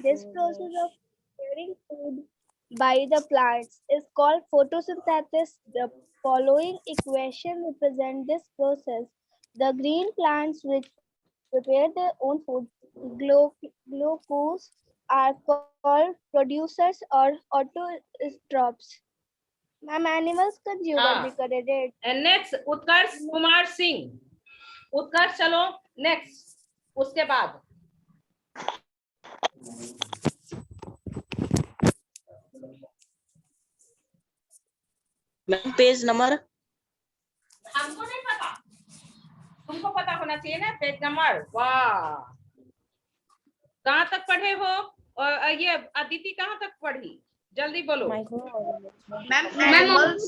This process of preparing food by the plants is called photosynthesis. The following equation represent this process. The green plants which prepare their own food, glucose, are called producers or autotrophs. Ma'am, animals consumer भी हाँ करे date. And next उत्कर्ष कुमार सिंह। उत्कर्ष चलो next, उसके बाद ma'am page number हमको नहीं पता, तुमको पता होना चाहिए ना पेज नंबर। वाह, कहाँ तक पढ़े हो? और ये अदिति कहाँ तक पढ़ी? जल्दी बोलो। मैम एनिमल्स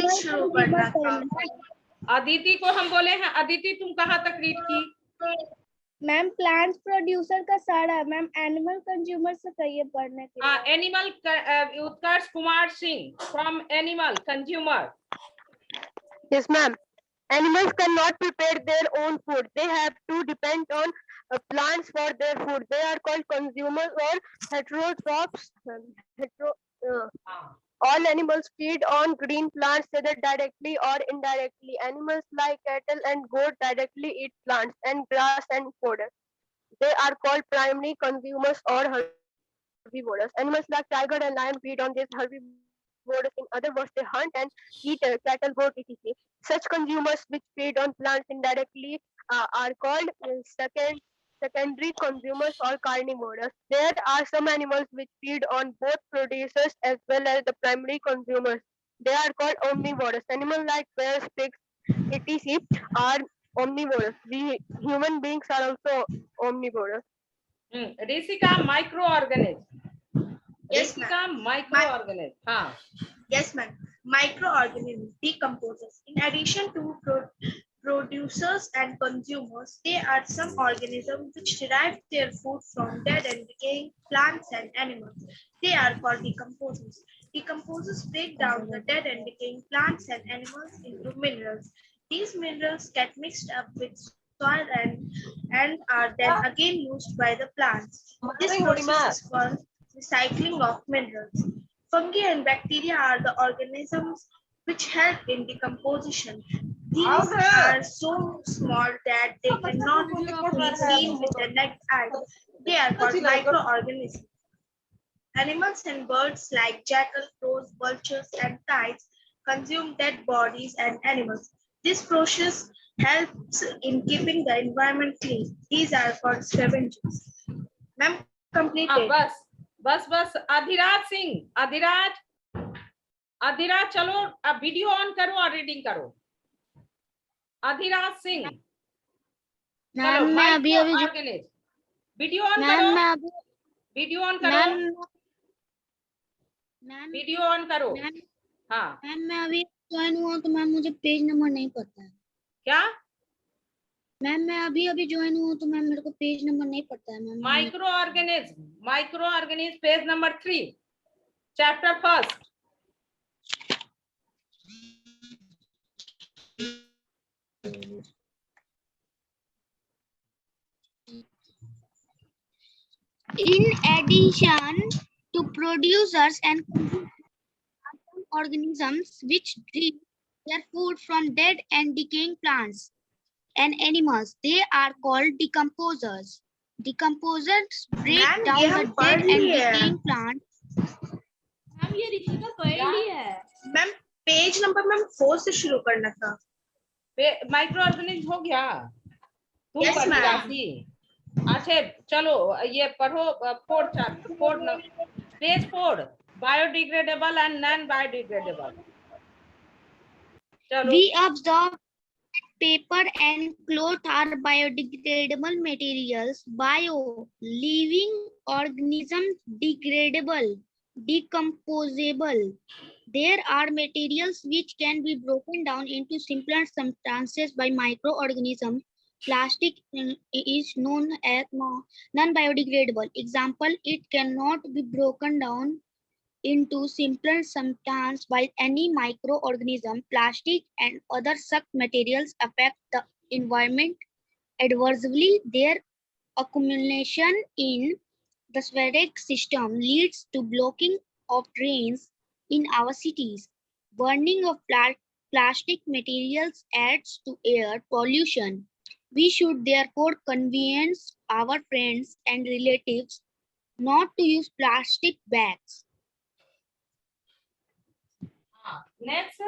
से शुरू करना था। अदिति को हम बोले हैं, अदिति तुम कहाँ तक रीड की? मैम प्लांट्स प्रोड्यूसर का सारा, मैम एनिमल कंज्यूमर से कहिए पढ़ने के लिए। Animal Utkarsh Kumar Singh from animal consumer. Yes, ma'am. Animals cannot prepare their own food. They have to depend on plants for their food. They are called consumers or heterotrophs. All animals feed on green plants, either directly or indirectly. Animals like cattle and goat directly eat plants and grass and fodder. They are called primary consumers or herbivores. Animals like tiger and lion feed on these herbivores. In other words, they hunt and eat cattle, goat, etc. Such consumers which feed on plants indirectly are called secondary consumers or carnivores. There are some animals which feed on both producers as well as the primary consumers. They are called omnivores. Animals like bears, pigs, etc. are omnivores. We human beings are also omnivores. Rishika micro organism. Yes, Rishika micro organism. हाँ Yes, ma'am. Microorganisms, decomposers. In addition to producers and consumers, there are some organisms which derive their food from dead and decaying plants and animals. They are called decomposers. Decomposers break down the dead and decaying plants and animals into minerals. These minerals get mixed up with soil and are then again used by the plants. This process is called recycling of minerals. Fungi and bacteria are the organisms which help in decomposition. These are so small that they cannot be seen with the naked eye. They are called microorganisms. Animals and birds like jackal, crows, vultures, and kites consume dead bodies and animals. This process helps in keeping the environment clean. These are called scavengers. Ma'am, completed. बस अधिराज सिंह, अधिराज चलो अब video on करो और reading करो। Adhiraj Singh ma'am मैं अभी video on करो, video on करो, वीडियो ऑन करो। हाँ मैम मैं अभी ज्वाइन हुआ तो मैम मुझे पेज नंबर नहीं पता है। क्या? मैम मैं अभी ज्वाइन हुआ तो मैम मेरे को पेज नंबर नहीं पता है ma'am. Micro organism page number 3 chapter first. In addition to producers and organisms which derive their food from dead and decaying plants and animals, they are called decomposers. Decomposers break down the dead and decaying plants. Ma'am ये ऋषिका पढ़ ली है। Ma'am page number ma'am 4 से शुरू करना था। Micro organism हो गया? Yes, ma'am. अच्छा चलो ये पढ़ो page 4 biodegradable and non biodegradable. We observe paper and cloth are biodegradable materials. Bio, living organisms, degradable, decomposable. There are materials which can be broken down into simpler substances by microorganisms. Plastic is known as non-biodegradable. Example, it cannot be broken down into simpler substances by any microorganism. Plastic and other such materials affect the environment adversely. Their accumulation in the sewage system leads to blocking of drains in our cities. Burning of plastic materials adds to air pollution. We should therefore convince our friends and relatives not to use plastic bags. Next,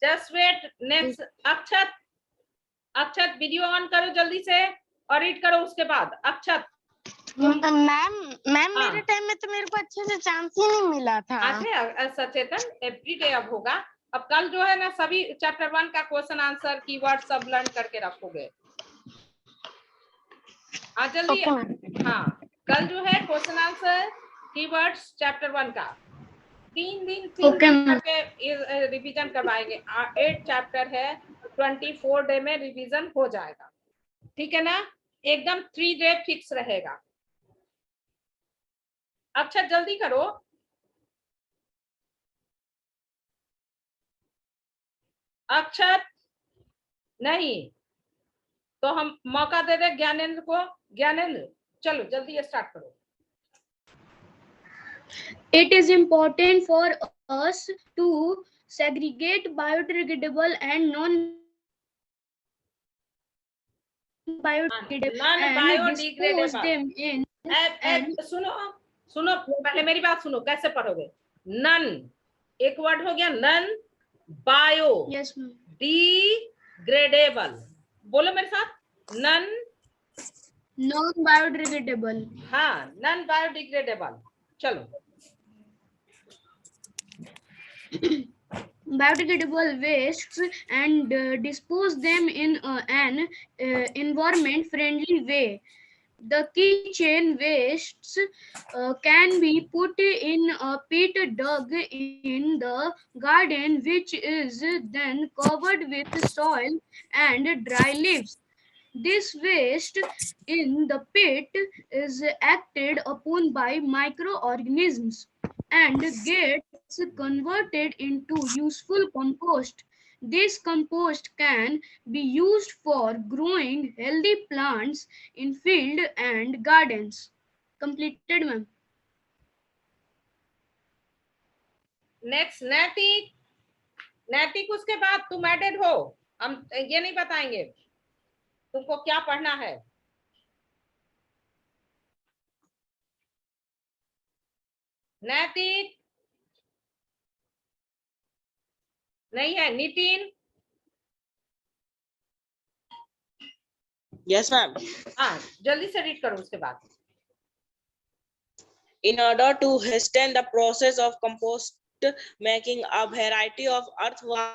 just wait, next Akshat, Akshat video on करो जल्दी से और read करो उसके बाद। अक्षत ma'am हाँ। मेरे time में तो मेरे को अच्छे से चांस ही नहीं मिला था। अच्छा सचेतन, एवरीडे अब होगा। अब कल जो है ना सभी चैप्टर 1 का क्वेश्चन आंसर कीवर्ड सब लर्न करके रखोगे। हाँ जल्दी। हाँ कल जो है क्वेश्चन आंसर कीवर्ड्स चैप्टर 1 का 3 दिन करके रिवीजन करवाएंगे। 8 चैप्टर है, 24 डे में रिवीजन हो जाएगा, ठीक है ना? एकदम 3 डे फिक्स रहेगा। अच्छा जल्दी करो। अक्षत नहीं तो हम मौका दे रहे ज्ञानेंद्र को। ज्ञानेंद्र चलो जल्दी स्टार्ट करो। It is important for us to segregate biodegradable and non-biodegradable and dispose them in सुनो पहले मेरी बात सुनो, कैसे पढ़ोगे? नन एक वर्ड हो गया, नन बायो डिग्रेडेबल, बोलो मेरे साथ, नन non biodegradable। हाँ नन बायोडिग्रेडेबल, चलो। Biodegradable wastes and dispose them in an environment friendly way. The kitchen wastes can be put in a pit dug in the garden, which is then covered with soil and dry leaves. This waste in the pit is acted upon by microorganisms and gets converted into useful compost. This compost can be used for growing healthy plants in field and gardens. Completed, ma'am. Next नैतिक, नैतिक उसके बाद तुम added हो। हम ये नहीं बताएंगे तुमको क्या पढ़ना है। नैतिक नहीं है। Nitin Yes, ma'am. हाँ जल्दी से रीड करो उसके बाद। In order to hasten the process of compost making, a variety of earthworm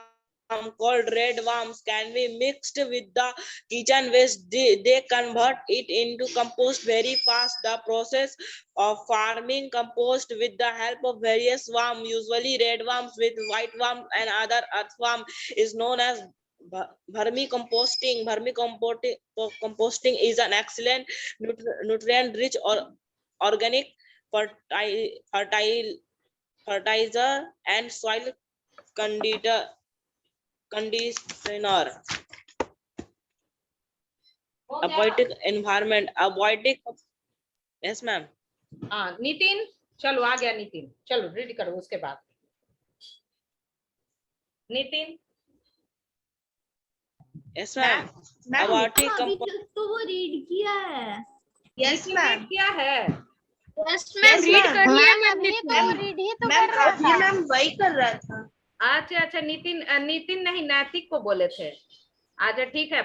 called red worms can be mixed with the kitchen waste. They convert it into compost very fast. The process of farming compost with the help of various worms, usually red worms with white worm and other earthworm, is known as vermicomposting. Vermicomposting is an excellent nutrient-rich or organic fertilizer and soil conditioner. Aquatic environment, avoiding. Yes, ma'am. हाँ नितिन चलो आ गया। नितिन चलो read करो उसके बाद। Nitin Yes, ma'am. Aquatic तो वो read किया है। Yes, ma'am. क्या है? Yes, ma'am. Read कर लिया मैम। रीड ही तो मैम कर रहा अभी था। मैम वही कर रहा था। अच्छा नितिन, नितिन नहीं नैतिक को बोले थे। अच्छा ठीक है।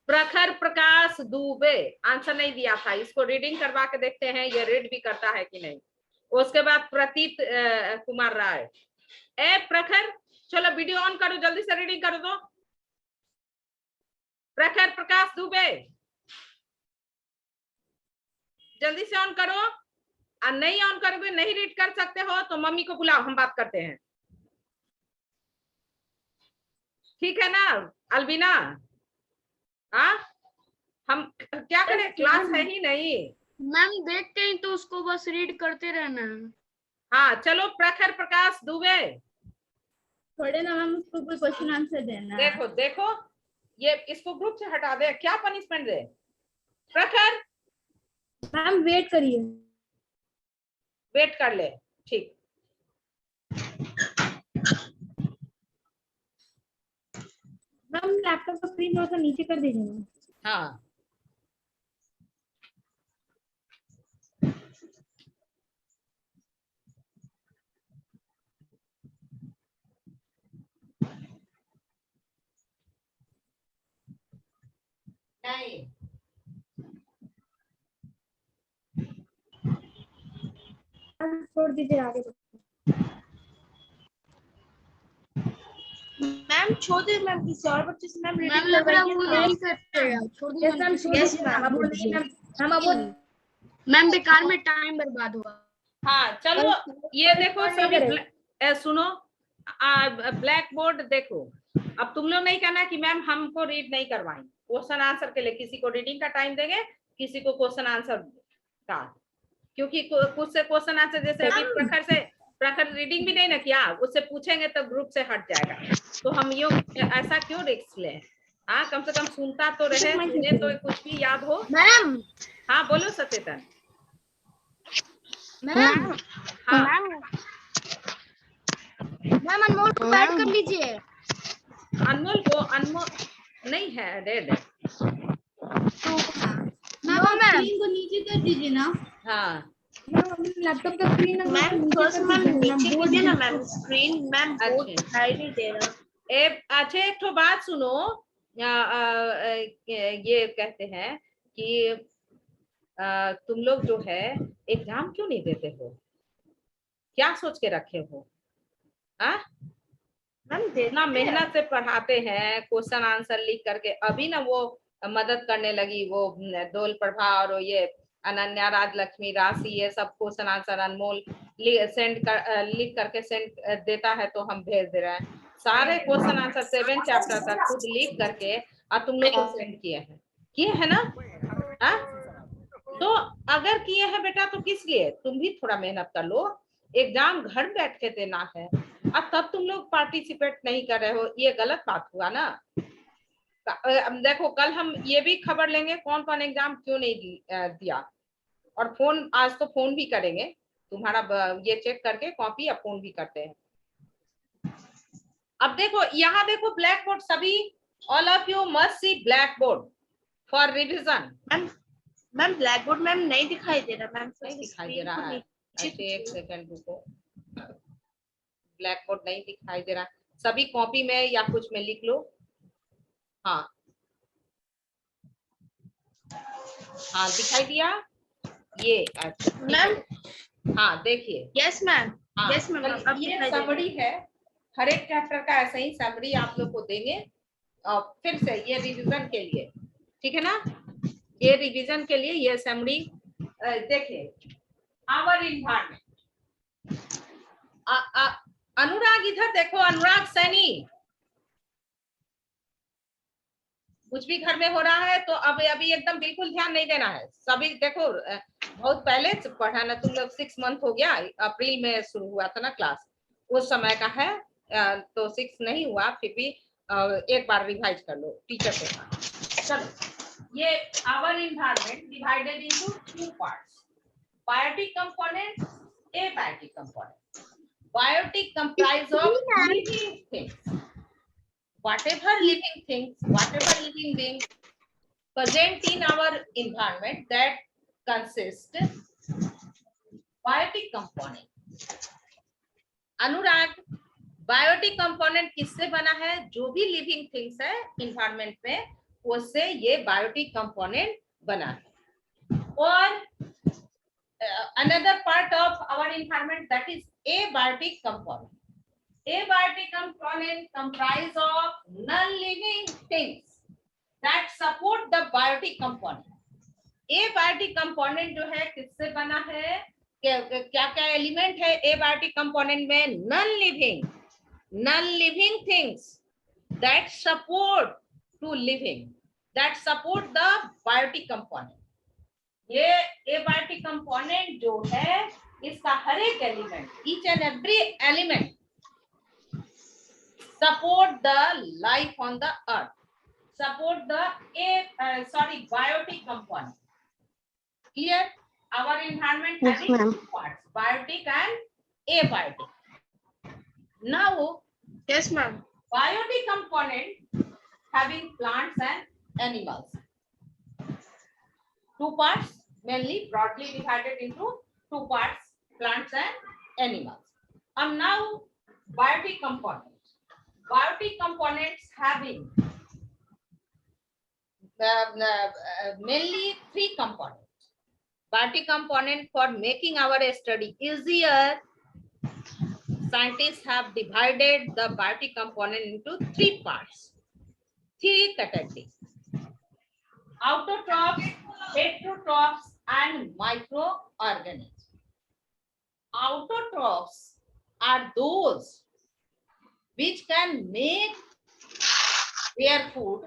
प्रखर प्रकाश दुबे आंसर नहीं दिया था, इसको रीडिंग करवा के देखते हैं ये रीड भी करता है कि नहीं। उसके बाद प्रतीत कुमार राय। ए प्रखर चलो वीडियो ऑन करो, जल्दी से रीडिंग करो तो। प्रखर प्रकाश दुबे जल्दी से ऑन करो, और नहीं ऑन करोगे नहीं रीड कर सकते हो तो मम्मी को बुलाओ, हम बात करते हैं, ठीक है ना अलबीना? हाँ हम क्या करें, क्लास है ही नहीं। मैम देखते हैं तो उसको बस रीड करते रहना। हाँ चलो प्रखर प्रकाश दुबे। थोड़े ना मैम उसको कोई क्वेश्चन आंसर देना। देखो देखो ये इसको ग्रुप से हटा दे, क्या पनिशमेंट दे? प्रखर मैम वेट करिए। वेट कर ले, ठीक। मैम लैपटॉप का स्क्रीन थोड़ा सा नीचे कर दीजिए। हाँ नहीं, छोड़ दीजिए आगे। मैम छोड़ दे मैम, किसी और बच्चे से मैम मैम रीडिंग लग रहा है वो करवाइए। नहीं कर रहे हैं, छोड़ दो यस मैम, मैम किसी छोड़ और Yes, दीजिए। ma'am. अब वो नहीं मैम, मैम अब वो मैम बेकार में टाइम बर्बाद हुआ। हाँ चलो ये देखो नहीं सभी करेगा। सुनो, ब्लैक बोर्ड देखो। अब तुम लोग नहीं कहना कि मैम हमको रीड नहीं करवाएं। क्वेश्चन आंसर के लिए किसी को रीडिंग का टाइम देंगे, किसी को क्वेश्चन आंसर का, क्योंकि कुछ से क्वेश्चन आंसर जैसे अभी प्रखर रीडिंग भी नहीं ना किया, उससे पूछेंगे तो ग्रुप से हट जाएगा। तो हम यो ऐसा क्यों रिस्क लें? हाँ कम से कम सुनता तो रहे, सुने तो कुछ भी याद हो। मैम हाँ बोलो सचेतन। मैम हाँ मैम अनमोल को ऐड कर लीजिए। अनमोल को, अनमोल नहीं है रेड। मैम स्क्रीन को नीचे कर दीजिए ना। हाँ लैपटॉप का स्क्रीन मैम थोड़ा सा मैम नीचे कीजिए ना मैम स्क्रीन, मैम बोर्ड अच्छा। दिखाई नहीं दे रहा। अच्छा एक तो बात सुनो, ये कहते हैं कि तुम लोग जो है एग्जाम क्यों नहीं देते हो? क्या सोच के रखे हो? मैम इतना मेहनत से पढ़ाते हैं, क्वेश्चन आंसर लिख करके। अभी ना वो मदद करने लगी, वो दोल प्रभा और ये अनन्या, राजलक्ष्मी, राशि, ये सब क्वेश्चन आंसर अनमोल लिख करके सेंड देता है, तो हम भेज दे रहे हैं सारे क्वेश्चन आंसर 7 चैप्टर तक खुद लिख करके, और तुम लोग को सेंड किए है ना? हाँ तो अगर किए हैं बेटा तो किस लिए? तुम भी थोड़ा मेहनत कर लो, एग्जाम घर बैठ के देना है, अब तब तुम लोग पार्टिसिपेट नहीं कर रहे हो, ये गलत बात हुआ ना। देखो कल हम ये भी खबर लेंगे कौन कौन एग्जाम क्यों नहीं दिया, और फोन आज तो फोन भी करेंगे तुम्हारा, ये चेक करके कॉपी या फोन भी करते हैं। अब देखो यहाँ देखो ब्लैक बोर्ड, सभी all of you must see black board for revision. Ma'am black board ma'am नहीं दिखाई दे रहा मैम, नहीं दिखाई दे रहा है? अच्छा एक सेकंड रुको, ब्लैक बोर्ड नहीं दिखाई दे रहा, सभी कॉपी में या कुछ में लिख लो। हाँ हाँ दिखाई दिया ये? अच्छा मैम। हाँ देखिए, यस मैम, हाँ यस मैम, अब ये दिखाई दे रहा समरी है, हर एक चैप्टर का ऐसे ही समरी आप लोग को देंगे, और फिर से ये रिवीजन के लिए, ठीक है ना? ये रिवीजन के लिए ये समरी देखिए। आवर इन्वायरमेंट, अनुराग इधर देखो, अनुराग सैनी, कुछ भी घर में हो रहा है तो अब अभी एकदम बिल्कुल ध्यान नहीं देना है। सभी देखो बहुत पहले पढ़ा ना तुम लोग, 6 मंथ हो गया, अप्रैल में शुरू हुआ था ना क्लास, उस समय का है, तो 6 नहीं हुआ, फिर भी एक बार रिवाइज कर लो टीचर के साथ। चलो ये our environment divided into 2 parts, biotic component, abiotic component. Biotic comprise of living things, whatever living things, whatever living being present in our environment that consist biotic component. Anurag, biotic component किससे बना है? जो भी living things है environment में, उससे ये biotic component बना है। और another part of our environment, that is abiotic component. Abiotic component comprise of non-living things that support the biotic component. abiotic component जो है किससे बना है? क्या क्या एलिमेंट है abiotic component में? non-living things that support to living, that support the biotic component. ये abiotic component जो है, इसका हर एक element, each and every element support the life on the earth, support the biotic component. Clear? Our environment Yes, having ma'am. two parts, biotic and abiotic. Now, Yes, ma'am. biotic component having plants and animals. Two parts, mainly broadly divided into two parts, plants and animals. And now, biotic components. Biotic components having mainly three components. Biotic component for making our study easier, scientists have divided the biotic component into three parts, three categories: autotrophs, heterotrophs, and microorganisms. Autotrophs are those which can make their food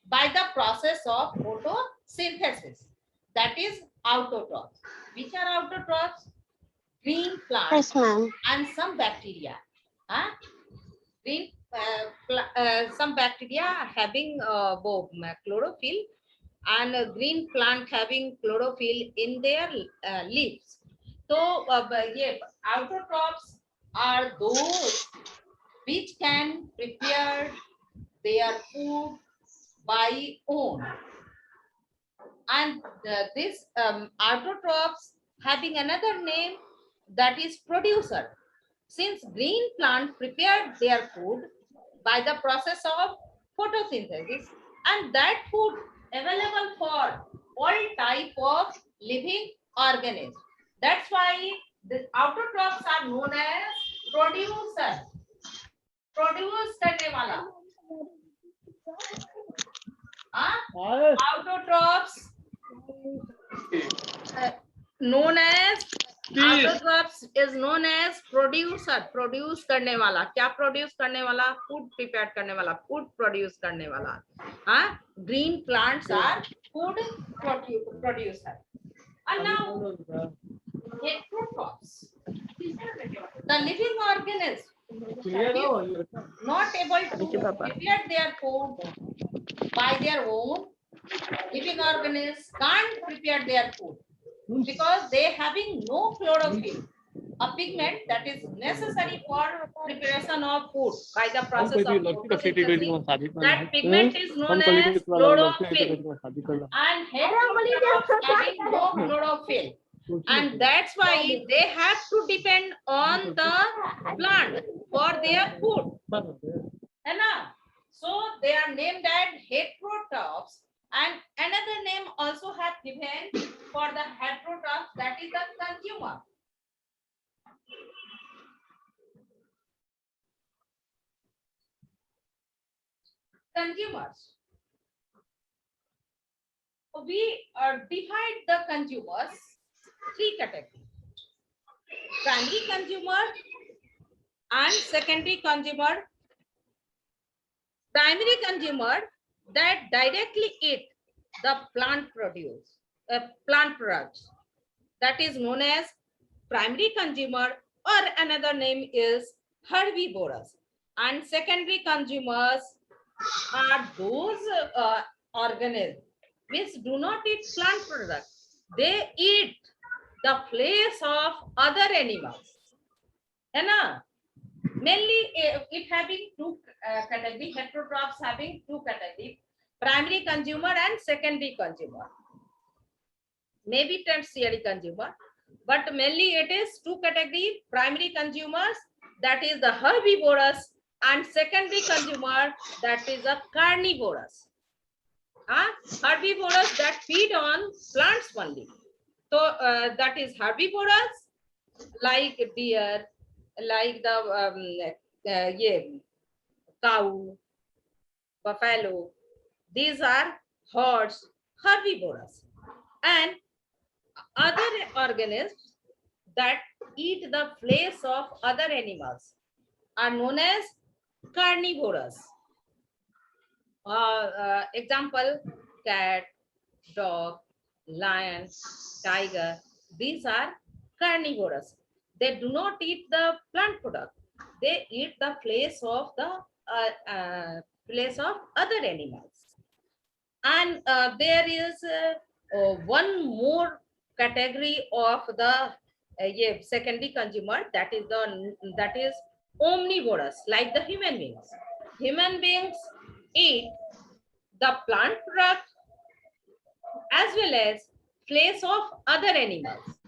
by the process of photosynthesis. That is autotrophs. Which are autotrophs? Green plants Yes, ma'am. and some bacteria. Huh? Green, some bacteria having both chlorophyll, and a green plant having chlorophyll in their leaves. So, yeah, autotrophs are those which can prepare their food by own. And this autotrophs having another name, that is producer. Since green plant prepared their food by the process of photosynthesis, and that food available for all type of living organisms. That's why the autotrophs are known as producer. Produce करने वाला. Autotrophs known as autotrophs is known as producer. Produce करने वाला. क्या produce करने वाला? Food prepared करने वाला. Food produce करने वाला. हाँ? Green plants are food producer. And now heterotrophs, the living organisms not able to prepare their food by their own. Living organisms can't prepare their food because they having no chlorophyll, a pigment that is necessary for preparation of food by the process of photosynthesis. That pigment is known as chlorophyll, and heterotrophs having no chlorophyll, and that's why they have to depend on the plant for their food. So they are named as heterotrophs, and another name also have given for the heterotrophs, that is the consumer. Consumers. We divide the consumers three categories: primary consumer and secondary consumer. Primary consumer that directly eat the plant products, that is known as primary consumer, or another name is herbivorous. And secondary consumers are those organisms which do not eat plant products. They eat the flesh of other animals. Mainly it having two categories, heterotrophs having two categories: primary consumer and secondary consumer, maybe tertiary consumer, but mainly it is two categories: primary consumers, that is the herbivorous, and secondary consumer, that is a carnivorous. Herbivorous that feed on plants only. So that is herbivorous, like deer, like the cow, buffalo. These are horse, herbivorous. And other organisms that eat the flesh of other animals are known as carnivorous. Example: cat, dog, lion, tiger. These are carnivorous. They do not eat the plant product. They eat the flesh of other animals. And there is one more category of the secondary consumer, that is omnivorous, like the human beings. Human beings eat the plant product as well as flesh of other animals.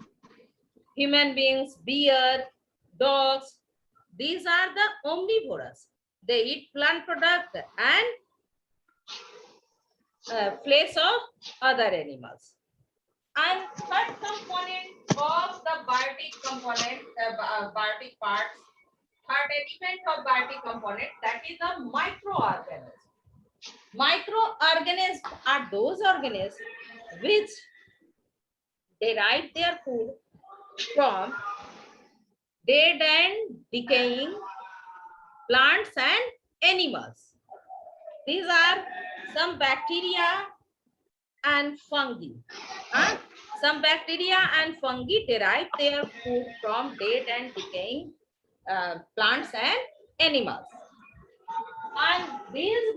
Human beings, bear, dogs, these are the omnivorous. They eat plant product and flesh of other animals. And third component of the biotic component, biotic parts, third element of biotic component, that is the microorganisms. Microorganisms are those organisms which derive their food from dead and decaying plants and animals. These are some bacteria and fungi. Some bacteria and fungi derive their food from dead and decaying plants and animals. And these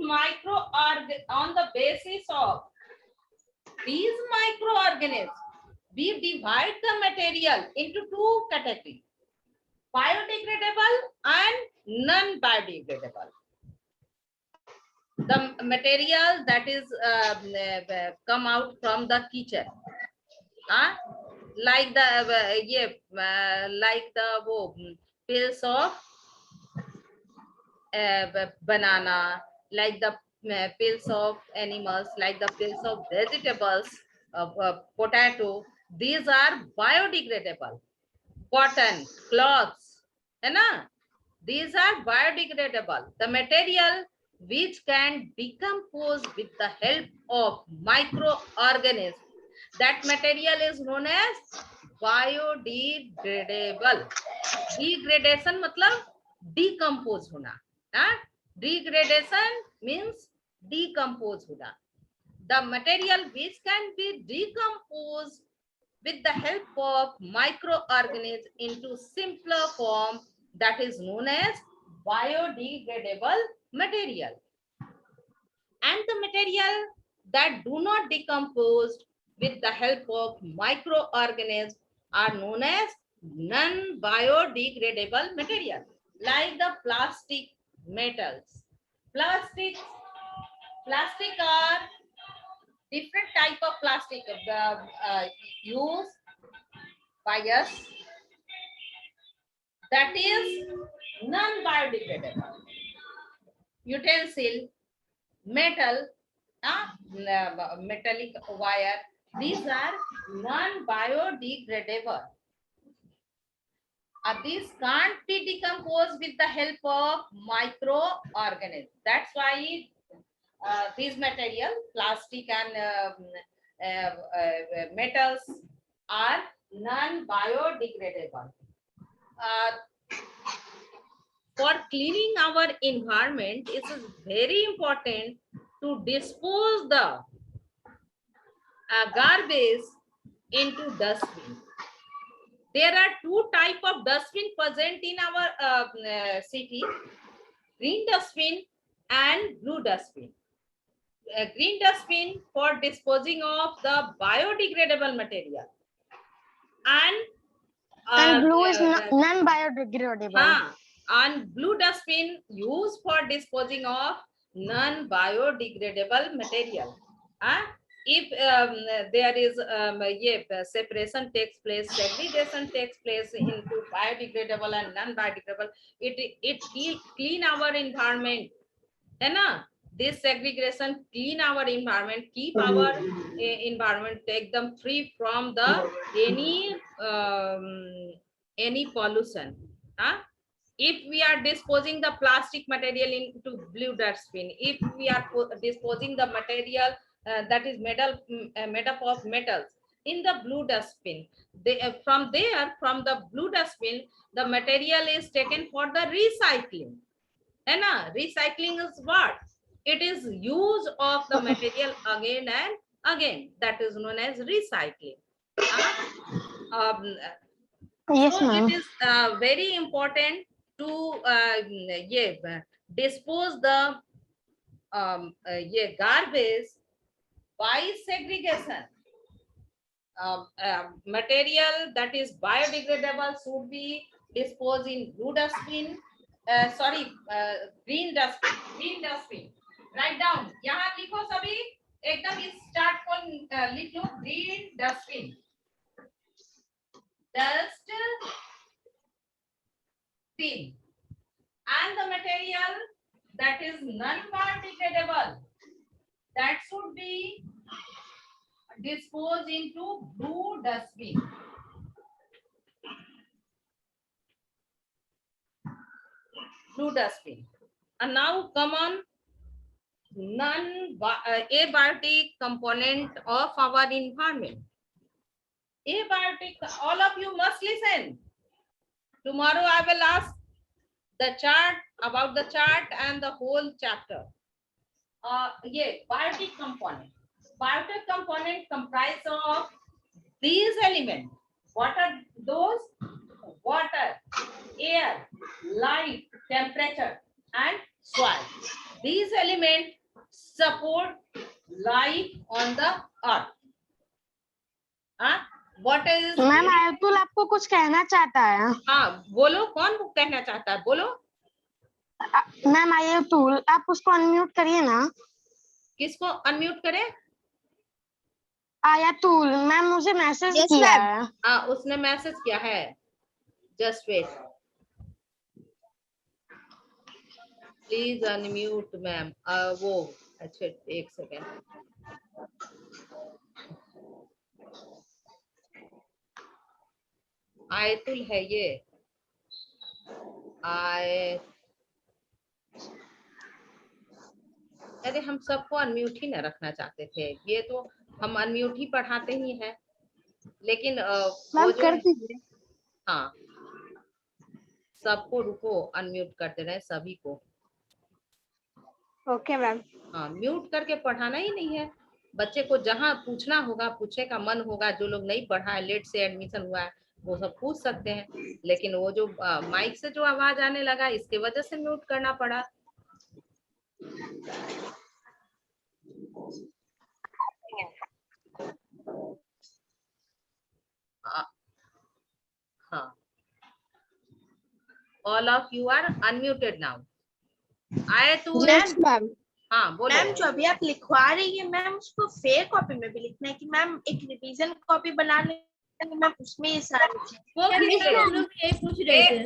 on the basis of these microorganisms, we divide the material into two categories: biodegradable and non-biodegradable. The material that is come out from the kitchen, like the peels of banana, like the peels of animals, like the peels of vegetables, potato. These are biodegradable. Cotton, cloths, है ना? These are biodegradable. The material which can decompose with the help of microorganisms. That material is known as biodegradable. Degradation मतलब decompose होना. Degradation means decompose होना. The material which can be decomposed with the help of microorganisms into simpler form, that is known as biodegradable material. And the material that do not decompose with the help of microorganisms are known as non-biodegradable material, like the plastic metals. Plastic are different type of plastic used by us, that is non-biodegradable. Utensil, metal, metallic wire, these are non-biodegradable. These can't be decomposed with the help of microorganisms. That's why these material, plastic and metals, are non-biodegradable. For cleaning our environment, it is very important to dispose the garbage into dustbin. There are two types of dustbin present in our city: green dustbin and blue dustbin. Green dustbin for disposing of the biodegradable material, And blue is non-biodegradable. And blue dustbin used for disposing of non-biodegradable material. If there is separation takes place, segregation takes place into biodegradable and non-biodegradable, it clean our environment, है ना? This segregation clean our environment, keep our environment, take them free from the any pollution. If we are disposing the plastic material into blue dustbin, if we are disposing the material that is made up of metals in the blue dustbin, from the blue dustbin, the material is taken for the recycling. And recycling is what? It is use of the material again and again. That is known as recycling. Yes, so ma'am. it is very important to dispose the garbage by segregation. material that is biodegradable should be disposed in blue dustbin. Green dustbin. Green dustbin. Write down. यहाँ लिखो सभी एकदम इस chart को लिख लो. Green dustbin. Dustbin. And the material that is non-biodegradable, that should be disposed into blue dustbin. Blue dustbin. And now come on, abiotic component of our environment. Abiotic, all of you must listen. Tomorrow I will ask the chart, about the chart and the whole chapter. Biotic component. Biotic component comprise of these elements. What are those? Water, air, light, temperature, and soil. These elements support life on the earth. What is? Ma'am Ayatul आपको कुछ कहना चाहता है. हाँ बोलो, कौन कहना चाहता है, बोलो. मैम आयतुल आप उसको अनम्यूट करिए ना. किसको अनम्यूट करें? आयतुल मैम मुझे मैसेज किया है. हाँ उसने मैसेज किया है. Just wait please unmute ma'am. वो अच्छा एक सेकेंड. आयतुल है ये. अरे हम सबको अनम्यूट ही ना रखना चाहते थे. ये तो हम अनम्यूट ही पढ़ाते ही हैं, लेकिन वो जो हाँ सबको रुको अनम्यूट करते रहे सभी को. Okay ma'am. हाँ म्यूट करके पढ़ाना ही नहीं है. बच्चे को जहाँ पूछना होगा, पूछने का मन होगा, जो लोग नहीं पढ़ा है, लेट से एडमिशन हुआ है, वो सब पूछ सकते हैं. लेकिन वो जो माइक से जो आवाज आने लगा, इसके वजह से म्यूट करना पड़ा. हाँ all of you are unmuted now. Ma'am. हाँ बोलो. मैम जो अभी आप लिखवा रही है मैम, उसको फेयर कॉपी में भी लिखना है कि मैम एक रिवीजन कॉपी बना ले मैम, उसमें ये सारी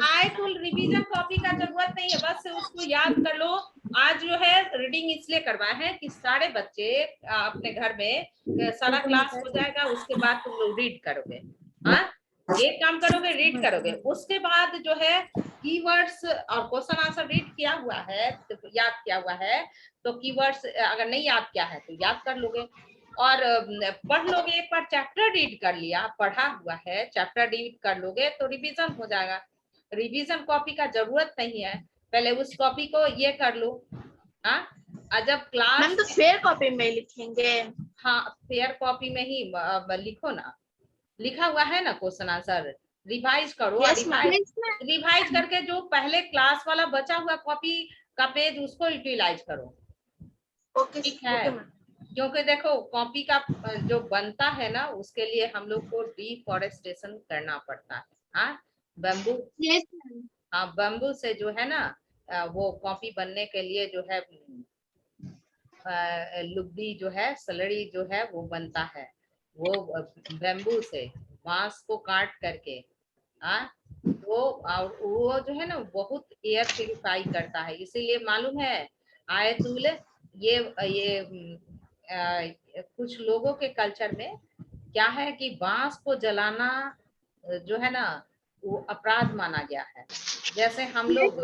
आयतुल रिवीजन कॉपी का जरूरत नहीं है, बस उसको याद कर लो. आज जो है रीडिंग इसलिए करवाए हैं कि सारे बच्चे अपने घर में सारा क्लास हो जाएगा, उसके बाद तुम लोग रीड करोगे. हाँ एक काम करोगे, रीड करोगे, उसके बाद जो है कीवर्ड्स और क्वेश्चन आंसर रीड किया हुआ है, तो याद किया हुआ है, तो कीवर्ड्स अगर नहीं याद किया है तो याद कर लोगे और पढ़ लोगे. एक बार चैप्टर रीड कर लिया, पढ़ा हुआ है, चैप्टर रीड कर लोगे तो रिवीजन हो जाएगा. रिवीजन कॉपी का जरूरत नहीं है, पहले उस कॉपी को ये कर लो. हाँ जब क्लास मैम तो फेयर कॉपी में लिखेंगे. हाँ फेयर कॉपी में ही लिखो ना, लिखा हुआ है ना क्वेश्चन आंसर. रिवाइज करो. रिवाइज करके जो पहले क्लास वाला बचा हुआ कॉपी का पेज उसको यूटिलाइज करो. ओके ठीक है. क्योंकि देखो कॉपी का जो बनता है ना, उसके लिए हम लोग को डिफॉरेस्टेशन करना पड़ता है. हाँ बम्बू. हाँ बम्बू से जो है ना वो कॉपी बनने के लिए जो है लुगदी जो है, सलड़ी जो है वो बनता है, वो बैम्बू से, बांस को काट करके. वो जो है ना बहुत एयर प्यूरिफाई करता है. इसीलिए मालूम है आयतुल, ये कुछ लोगों के कल्चर में क्या है कि बांस को जलाना जो है ना वो अपराध माना गया है. जैसे हम लोग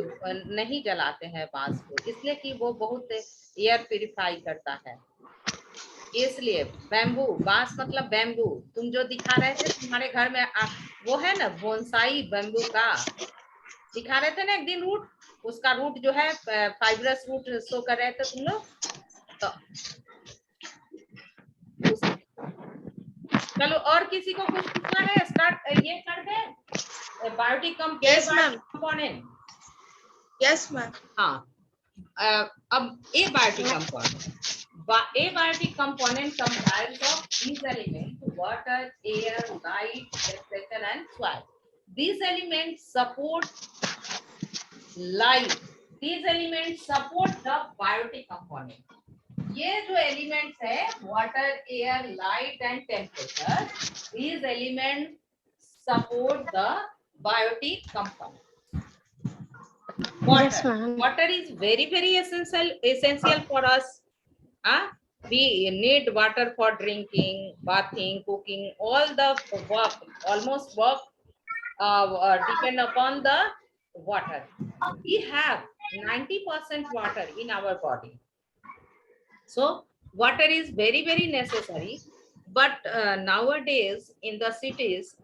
नहीं जलाते हैं बांस को, इसलिए कि वो बहुत एयर प्यूरिफाई करता है. इसलिए बैम्बू, बांस मतलब बैम्बू. तुम जो दिखा रहे थे तुम्हारे घर में वो है ना बोनसाई बैम्बू का दिखा रहे थे ना एक दिन रूट, उसका रूट जो है फाइब्रस रूट शो कर रहे थे तुम लोग. तो चलो और किसी को कुछ पूछना है? स्टार्ट ये कर दे. Biotic component. Yes ma'am. हाँ अब abiotic component. Abiotic component comprised of these elements. water, air, light, etc. and soil. These elements support life. These elements support the biotic component. ये जो elements है water, air, light and temperature, these elements support the biotic component. Water. Yes, ma'am. Water is very essential for us. We need water for drinking, bathing, cooking, all the work, almost work depend upon the water. We have 90% water in our body. So water is very necessary. But nowadays in the cities,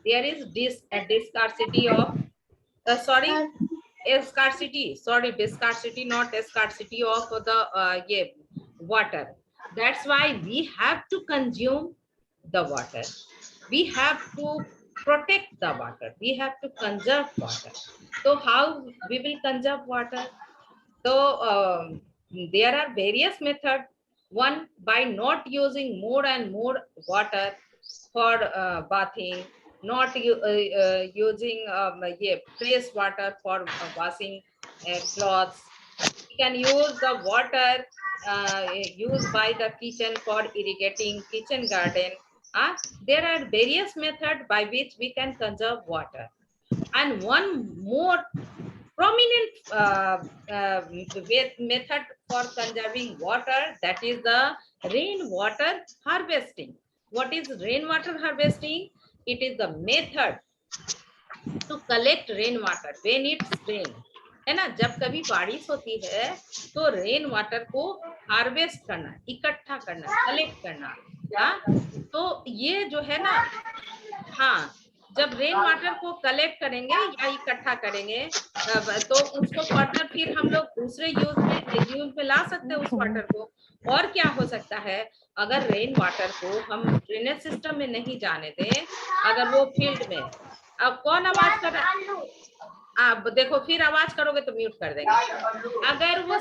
there is scarcity, not scarcity of the water. That's why we have to consume the water. We have to protect the water. We have to conserve water. So how we will conserve water? So there are various methods. One, by not using more and more water for bathing, not using fresh water for washing clothes. We can use the water used by the kitchen for irrigating kitchen garden. There are various methods by which we can conserve water. And one more prominent method for conserving water, that is the rainwater harvesting. What is rainwater harvesting? It is the method to collect rainwater when it's rain. है ना, जब कभी बारिश होती है तो rain water को harvest करना, इकट्ठा करना, कलेक्ट करना. तो ये जो है ना, हाँ, जब रेन वाटर को कलेक्ट करेंगे या इकट्ठा करेंगे तो उसको फर्दर फिर हम लोग दूसरे यूज में ला सकते हैं उस वाटर को. और क्या हो सकता है, अगर रेन वाटर को हम ड्रेनेज सिस्टम में नहीं जाने दें, अगर वो फील्ड में, अब कौन आवाज कर रहा है, आप देखो फिर आवाज करोगे तो म्यूट कर देंगे. अगर वो